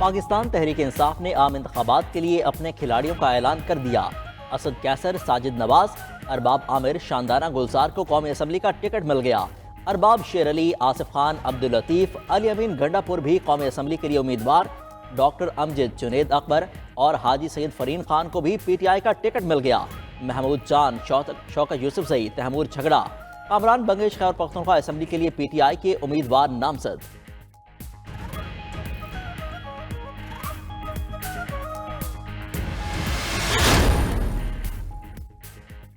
पाकिस्तान तहरीक इंसाफ ने आम इंतखाबात के लिए अपने खिलाड़ियों का ऐलान कर दिया। असद कैसर, साजिद नवाज, अरबाब आमिर, शानदाना गुलजार को कौमी असम्बली का टिकट मिल गया। अरबाब शेर अली, आसिफ खान, अब्दुल लतीफ, अली अमीन गंडापुर भी कौमी असम्बली के लिए उम्मीदवार। डॉक्टर अमजद, जुनेद अकबर और हाजी सईद फरीन खान को भी PTI का टिकट मिल गया। महमूद जान, शौकत यूसुफजई, तैमूर झगड़ा, कामरान बंगेश खैबर पख्तूनख्वा असम्बली के लिए PTI के उम्मीदवार नामजद।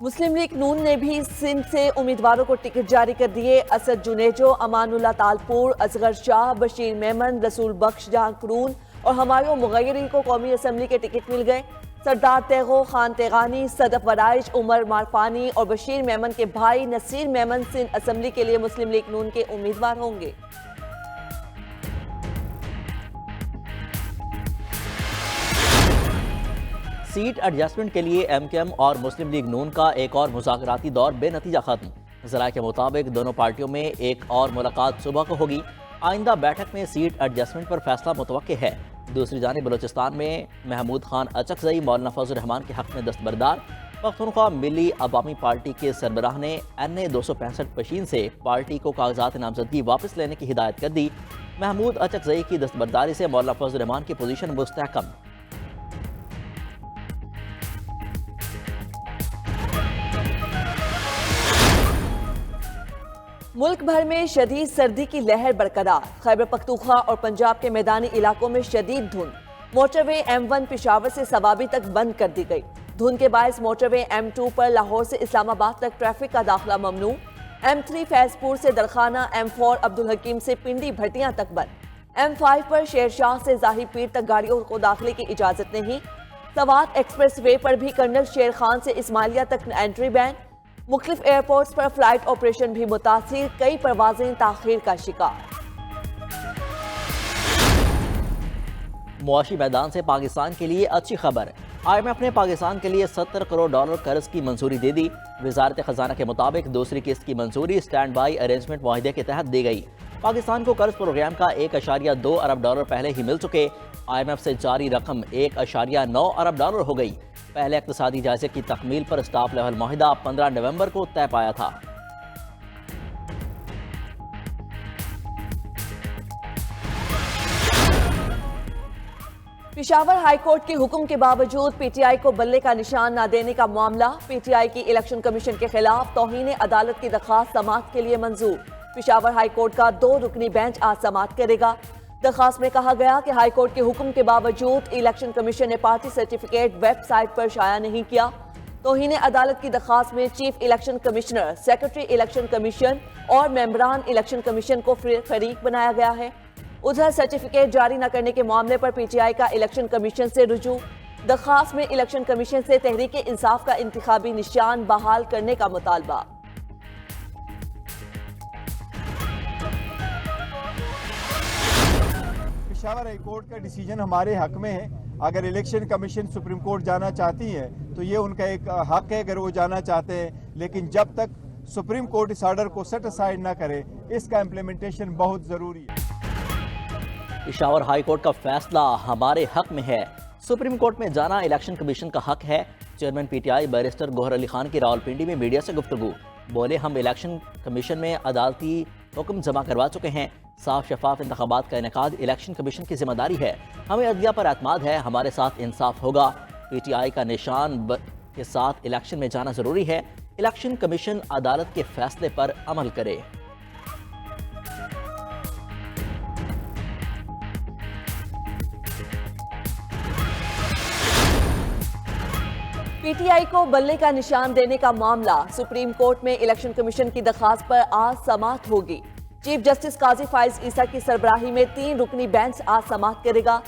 मुस्लिम लीग नून ने भी सिंध से उम्मीदवारों को टिकट जारी कर दिए। असद जुनेजो, अमानुल्लाह तालपुर, असगर शाह, बशीर मेमन, रसूल बख्श जहां क्रून और हमायूं मुगैरी को कौमी असम्बली के टिकट मिल गए। सरदार तेगो, खान तेगानी, सदफ वराइज, उमर मारफानी और बशीर मेमन के भाई नसीर मेमन सिंध असम्बली के लिए मुस्लिम लीग नून के उम्मीदवार होंगे। सीट एडजस्टमेंट के लिए MKM और मुस्लिम लीग नून का एक और मुज़ाकराती दौर बेनतीजा खत्म। ज़राए के मुताबिक दोनों पार्टियों में एक और मुलाकात सुबह को होगी। आइंदा बैठक में सीट एडजस्टमेंट पर फैसला मुतवक्के है। दूसरी जानिब बलोचिस्तान में महमूद खान अचकजई मौलाना फजल रहमान के हक में दस्तबरदार। पख्तूनख्वा मिली अवामी पार्टी के सरबराह ने NA 265 मशीन से पार्टी को कागजात नामजदगी वापस लेने की हिदायत कर दी। महमूद अचकजई की दस्तबरदारी से मौलाना फजल रहमान की पोजीशन मुस्तहकम। मुल्क भर में शदीद सर्दी की लहर बरकरार। खैबर पख्तूनख्वा और पंजाब के मैदानी इलाकों में शदीद धुंध। मोटरवे M1 पेशावर से सवाबी तक बंद कर दी गई। धुंध के बायस मोटरवे M2 पर लाहौर से इस्लामाबाद तक ट्रैफिक का दाखिला ममनू। M3 फैजपुर से दरखाना, M4 अब्दुल हकीम से पिंडी भटियां तक बंद। M5 पर शेरशाह से जाहिर पीर तक गाड़ियों को दाखिले की इजाजत नहीं। सवात एक्सप्रेस वे पर भी कर्नल शेर खान से इस्माइलिया तक एंट्री बैन। मुख्तलिफ एयरपोर्ट्स पर फ्लाइट ऑपरेशन भी मुतासिर, कई परवाजें ताखीर का शिकार। मुआशी मैदान से पाकिस्तान के लिए अच्छी खबर। IMF ने पाकिस्तान के लिए $70 करोड़ कर्ज की मंजूरी दे दी। वजारत खजाना के मुताबिक दूसरी किस्त की मंजूरी स्टैंड बाई अरेंजमेंट मुआहदे के तहत दी गई। पाकिस्तान को कर्ज प्रोग्राम का $1.2 अरब पहले ही मिल चुके। IMF से जारी रकम $1.9 अरब हो गई। पहले इक्तिसादी जायजे की तकमील पर स्टाफ लेवल मुआहिदा 15 नवंबर को तय पाया था। पेशावर हाईकोर्ट के हुक्म के बावजूद PTI को बल्ले का निशान न देने का मामला। PTI की इलेक्शन कमीशन के खिलाफ तौहीन अदालत की दरखास्त समाअत के लिए मंजूर। पेशावर हाईकोर्ट का 2 रुकनी बेंच आज समाअत करेगा। दरखास्त में कहा गया कि हाईकोर्ट के हुक्म के बावजूद इलेक्शन कमीशन ने पार्टी सर्टिफिकेट वेबसाइट पर शाया नहीं किया। तौहीन अदालत की दरखास्त में chief election commissioner, secretary election commission और मेंबरान इलेक्शन कमीशन को फरीक बनाया गया है। उधर सर्टिफिकेट जारी न करने के मामले पर PTI का इलेक्शन कमीशन से रुजू। दरखास्त में इलेक्शन कमीशन से तहरीक इंसाफ का इंतखाबी निशान बहाल करने का मुतालबा। पेशावर हाई कोर्ट का डिसीजन हमारे हक में है। अगर इलेक्शन कमीशन सुप्रीम कोर्ट जाना चाहती है तो ये उनका एक हक है अगर वो जाना चाहते हैं, लेकिन जब तक सुप्रीम कोर्ट इस ऑर्डर को सेट असाइड ना करे इसका इम्प्लीमेंटेशन बहुत जरूरी है। पेशावर हाई कोर्ट का फैसला हमारे हक में है। सुप्रीम कोर्ट में जाना इलेक्शन कमीशन का हक है। Chairman PTI barrister Gohar Ali Khan की रावलपिंडी में मीडिया से गुफ्तगू। बोले, हम इलेक्शन कमीशन में अदालती हुक्म जमा करवा चुके हैं। साफ शफाफ इंतखाबात का इनेकाद इलेक्शन कमीशन की जिम्मेदारी है। हमें अदलिया पर एतमाद है, हमारे साथ इंसाफ होगा। PTI का निशान के साथ इलेक्शन में जाना जरूरी है। इलेक्शन कमीशन अदालत के फैसले पर अमल करे। PTI को बल्ले का निशान देने का मामला। सुप्रीम कोर्ट में इलेक्शन कमीशन की दरखास्त पर आज समाअत होगी। चीफ जस्टिस काजी फाइज ईसा की सरबराही में 3 रुकनी बेंच आज समाअत करेगा।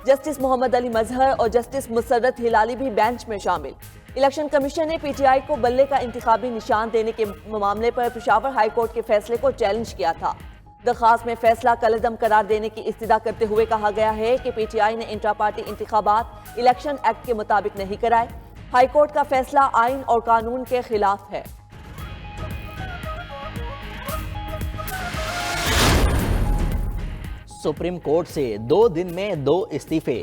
जस्टिस मोहम्मद अली मजहर और जस्टिस मुसर्रत हिलाली भी बेंच में शामिल। इलेक्शन कमीशन ने PTI को बल्ले का इंतखाबी निशान देने के मामले पर पेशावर हाई कोर्ट के फैसले को चैलेंज किया था। दरखास्त में फैसला कलअदम करार देने की इस्तदा करते हुए कहा गया है कि PTI ने इंट्रा पार्टी इंतखाबात इलेक्शन एक्ट के मुताबिक नहीं कराए। हाईकोर्ट का फैसला आइन और कानून के खिलाफ है। सुप्रीम कोर्ट से 2 दिन में 2 इस्तीफे।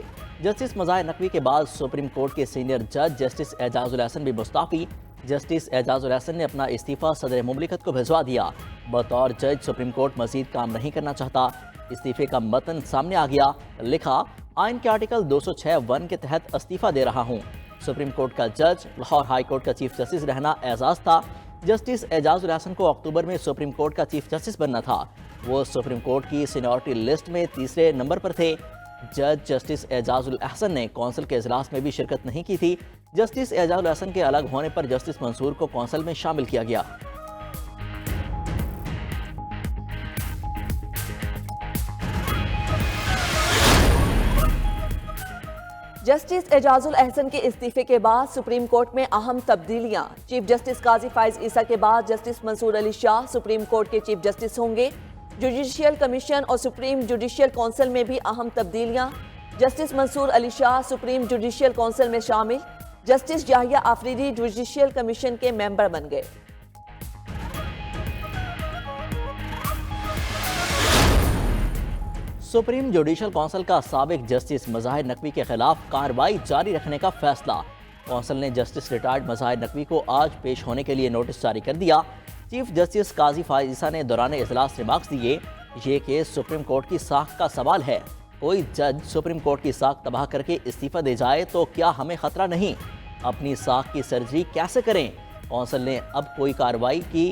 जस्टिस मज़ाहिर नकवी के बाद सुप्रीम कोर्ट के सीनियर जज जस्टिस एजाजुल हसन भी मुस्ताफी। जस्टिस एजाजुल हसन ने अपना इस्तीफा सदर मुमलिकत को भिजवा दिया। बतौर जज सुप्रीम कोर्ट मजीद काम नहीं करना चाहता। इस्तीफे का मतन सामने आ गया। लिखा, आइन के आर्टिकल 206(1) के तहत इस्तीफा दे रहा हूँ। सुप्रीम कोर्ट का जज लाहौर हाई कोर्ट का चीफ जस्टिस रहना एजाज था। जस्टिस एजाजुल हसन को अक्टूबर में सुप्रीम कोर्ट का चीफ जस्टिस बनना था। वो सुप्रीम कोर्ट की सीनियरिटी लिस्ट में तीसरे नंबर पर थे। जज जस्टिस एजाजुल हसन ने कौंसिल के इजलास में भी शिरकत नहीं की थी। जस्टिस एजाजुल हसन के अलग होने पर जस्टिस मंसूर को कौंसिल में शामिल किया गया। जस्टिस एजाजुल अहसन के इस्तीफे के बाद सुप्रीम कोर्ट में अहम तब्दीलियां। चीफ जस्टिस काजी फाइज ईसा के बाद justice Mansoor Ali Shah supreme court के चीफ जस्टिस होंगे। जुडिशियल कमीशन और सुप्रीम जुडिशियल काउंसिल में भी अहम तब्दीलियां। Justice Mansoor Ali Shah supreme judicial council में शामिल। Justice Yahya Afridi judicial commission के मेंबर बन गए। सुप्रीम जुडिशल काउंसिल का साबिक जस्टिस मज़ाहिर नकवी के खिलाफ कार्रवाई जारी रखने का फैसला। काउंसिल ने जस्टिस रिटायर्ड मज़ाहिर नकवी को आज पेश होने के लिए नोटिस जारी कर दिया। चीफ जस्टिस काजी फाइज ईसा ने दौरान इजलास रिमार्क्स दिए, ये केस सुप्रीम कोर्ट की साख का सवाल है। कोई जज सुप्रीम कोर्ट की साख तबाह करके इस्तीफा दे जाए तो क्या हमें खतरा नहीं? अपनी साख की सर्जरी कैसे करें? काउंसिल ने अब कोई कार्रवाई की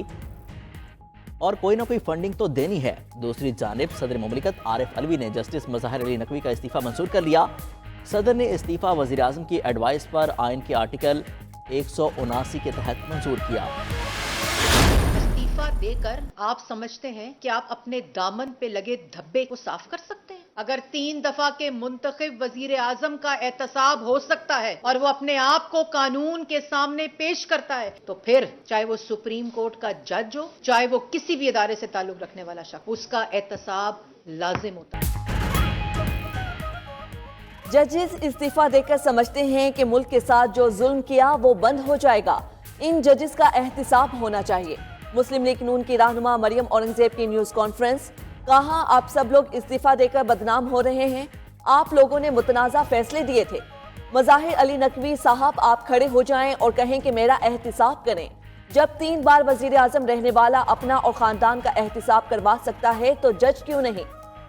और कोई ना कोई फंडिंग तो देनी है। दूसरी जानिब सदर मुमलिकत आरिफ अलवी ने जस्टिस मज़ाहिर अली नकवी का इस्तीफा मंजूर कर लिया। सदर ने इस्तीफा वज़ीर आज़म की एडवाइस पर आइन के आर्टिकल 179 के तहत मंजूर किया। इस्तीफा देकर आप समझते हैं कि आप अपने दामन पे लगे धब्बे को साफ कर सकते हैं? अगर 3 दफा के मुंतखब वजीर आजम का एहतसाब हो सकता है और वो अपने आप को कानून के सामने पेश करता है, तो फिर चाहे वो सुप्रीम कोर्ट का जज हो, चाहे वो किसी भी इदारे से ताल्लुक रखने वाला शख्स, उसका एहतसाब लाजिम होता है। जजेस इस्तीफा देकर समझते हैं कि मुल्क के साथ जो जुल्म किया वो बंद हो जाएगा। इन जजेस का एहतिसाब होना चाहिए। मुस्लिम लीग नून की रहनुमा मरियम औरंगजेब की न्यूज कॉन्फ्रेंस। कहा, आप सब लोग इस्तीफा देकर बदनाम हो रहे हैं। आप लोगों ने मुतनाज़ा फैसले दिए थे। मज़ाहिर अली नकवी साहब, आप खड़े हो जाएं और कहें कि मेरा एहतिसाब करें। जब 3 बार वजीर आजम रहने वाला अपना और खानदान का एहतिसाब करवा सकता है तो जज क्यों नहीं?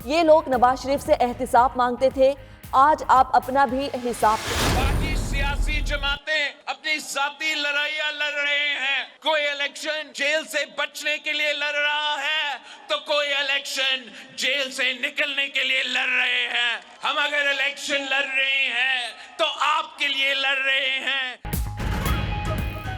ये लोग नवाज शरीफ से एहतिसाब मांगते थे, आज आप अपना भी हिसाब दें। बाकी सियासी जमातें अपनी जाती लड़ाइयां लड़ रहे हैं। कोई इलेक्शन जेल से बचने के लिए लड़ रहा है तो कोई इलेक्शन जेल से निकलने के लिए लड़ रहे हैं। हम अगर इलेक्शन लड़ रहे हैं तो आपके लिए लड़ रहे हैं।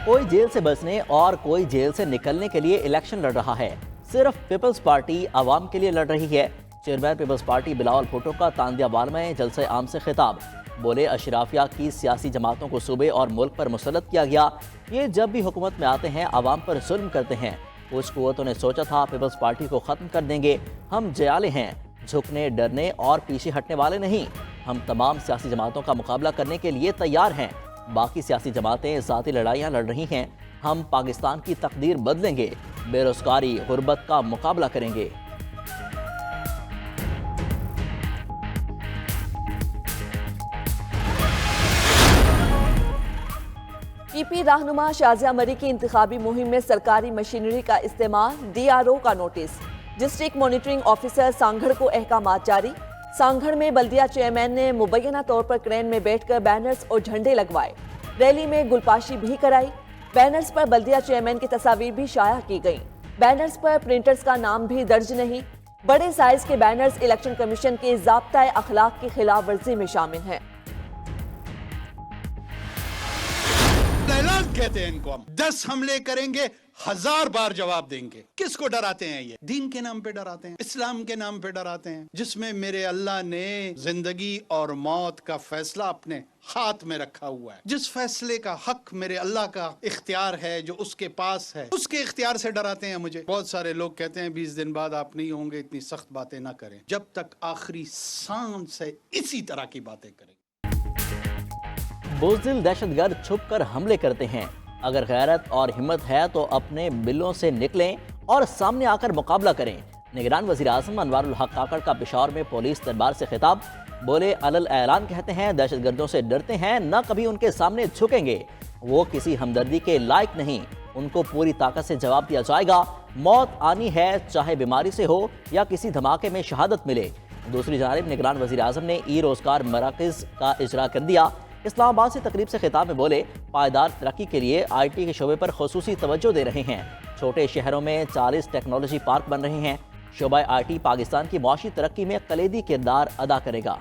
कोई जेल से बचने और कोई जेल से निकलने के लिए इलेक्शन लड़ रहा है। सिर्फ पीपल्स पार्टी आवाम के लिए लड़ रही है। चेयरमैन पीपल्स पार्टी बिलावल भुट्टो का तांदियावाल में जलसे आम से खिताब। बोले, अशराफिया की सियासी जमातों को सूबे और मुल्क पर मुसल्लत किया गया। ये जब भी हुकूमत में आते हैं आवाम पर जुल्म करते हैं। कुछ कुव्वतों ने सोचा था पीपल्स पार्टी को ख़त्म कर देंगे। हम जयाले हैं, झुकने, डरने और पीछे हटने वाले नहीं। हम तमाम सियासी जमातों का मुकाबला करने के लिए तैयार हैं। बाकी सियासी जमातें ज़ाती लड़ाइयाँ लड़ रही हैं। हम पाकिस्तान की तकदीर बदलेंगे, बेरोज़गारी, गुर्बत का मुकाबला करेंगे। पीपी रहनुमा शाजिया मरी की इंतखाबी मुहिम में सरकारी मशीनरी का इस्तेमाल, DRO का notice. District monitoring officer Sanghar को अहकामात जारी। सांगड़ में बल्दिया चेयरमैन ने मुबैना तौर पर क्रेन में बैठकर बैनर्स और झंडे लगवाए। रैली में गुलपाशी भी कराई। बैनर्स पर बल्दिया चेयरमैन की तस्वीर भी शाया की गई। बैनर्स पर प्रिंटर्स का नाम भी दर्ज नहीं। बड़े साइज के बैनर्स इलेक्शन कमीशन के ज़ाब्ता अखलाक की खिलाफ वर्जी में शामिल हैं। ऐलान कहते हैं इनको, हम 10 हमले करेंगे, 1000 बार जवाब देंगे। किसको डराते हैं? ये दीन के नाम पे डराते हैं, इस्लाम के नाम पे डराते हैं, जिसमें मेरे अल्लाह ने जिंदगी और मौत का फैसला अपने हाथ में रखा हुआ है। जिस फैसले का हक मेरे अल्लाह का इख्तियार है, जो उसके पास है, उसके इख्तियार से डराते हैं मुझे। बहुत सारे लोग कहते हैं 20 दिन बाद आप नहीं होंगे, इतनी सख्त बातें ना करें। जब तक आखिरी सांस है इसी तरह की बातें करें। बुज़दिल दहशतगर्द छुप कर हमले करते हैं। अगर गैरत और हिम्मत है तो अपने बिलों से निकलें और सामने आकर मुकाबला करें। निगरान वज़ीर आज़म अनवारुल हक काकड़ का पेशावर में पुलिस दरबार से खिताब। बोले, अलल ऐलान कहते हैं दहशतगर्दों से डरते हैं, न कभी उनके सामने झुकेंगे। वो किसी हमदर्दी के लायक नहीं, उनको पूरी ताकत से जवाब दिया जाएगा। मौत आनी है, चाहे बीमारी से हो या किसी धमाके में शहादत मिले। दूसरी जानिब निगरान वज़ीर आज़म ने ई रोज़गार मराकज़ का इजरा कर दिया। इस्लामाबाद से तकरीब से खिताब में बोले, पायदार तरक्की के लिए IT के शोबे पर खुसूसी तवज्जो दे रहे हैं। छोटे शहरों में 40 टेक्नोलॉजी पार्क बन रहे हैं। शोबा IT पाकिस्तान की मुआशी तरक्की में कलीदी किरदार अदा करेगा।